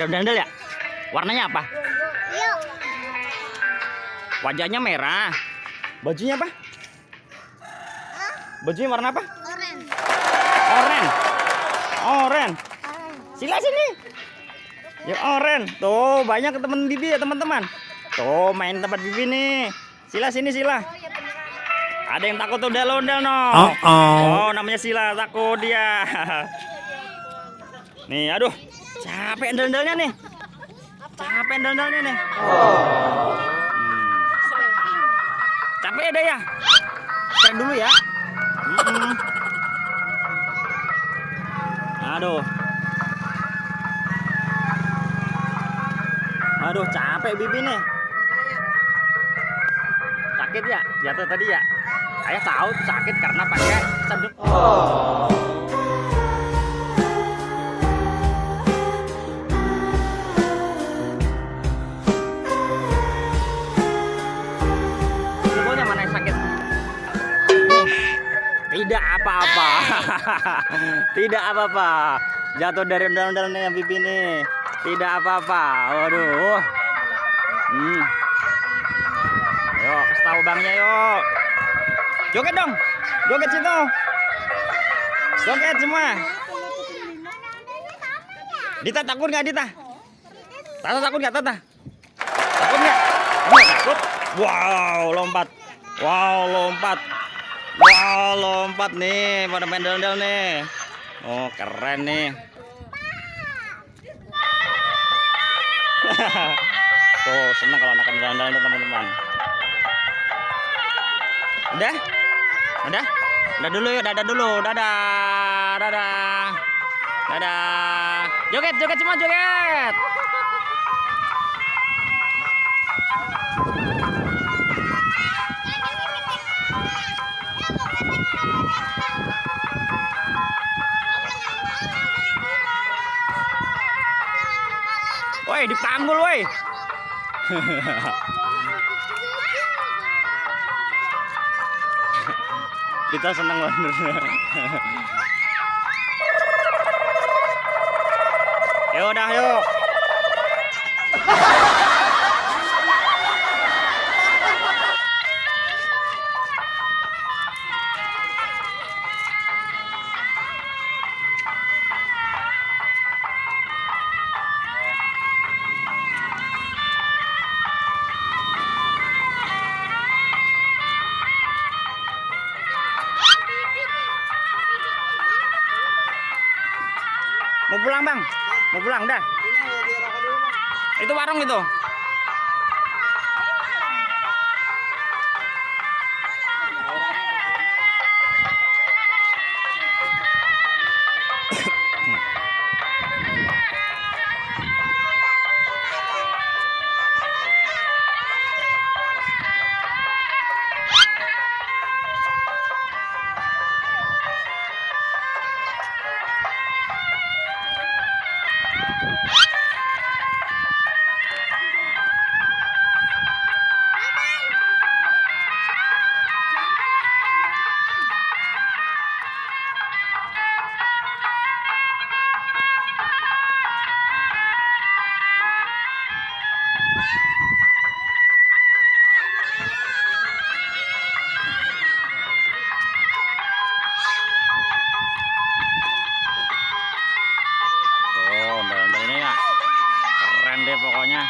ondel-ondel ya? Warnanya apa? Yuk. Wajahnya merah. Bajunya apa? Bajunya warna apa? Orange. Oren. Oren. Sila sini. Yuk oren. Tuh banyak teman Bibi ya teman-teman. Tuh main tempat Bibi nih. Sila sini Sila. Ada yang takut ondel-ondel no. Oh namanya Sila takut dia. Nih aduh. Capek ondel-ondelnya nih. Capek ondel-ondelnya nih. Capek deh ya. Sekarang dulu ya. Aduh. Aduh capek Bibi nih. Sakit ya? Jatuh tadi ya? Ayah tahu sakit karena pakai sanduk. Sebelumnya mana yang sakit? Tidak apa-apa. Tidak apa-apa. Jatuh dari ondel-ondelnya Bibi nih. Tidak apa-apa. Waduh. Yuk, kasih tahu bangnya yuk. Joget dong. Joget situ. Joget semua. Dita takut nggak Dita? Tata takut nggak Tata? Takut nggak? Nggak takut. Wow, lompat. Wow, lompat. Wow, lompat nih pada main ondel-ondel nih. Oh, keren nih. Tuh, senang kalau anak ondel-ondel teman-teman. Udah? Udah? Udah dulu yuk, dadah dulu. Dadah. Dadah. Dadah. Joget, joget semua, joget. Woi, dipanggul woi. Kita senang bener. Yuk dah yuk. Mau pulang bang? Mau pulang dah? Itu warung itu. Tuh, ondel-ondelnya ya. Keren deh pokoknya.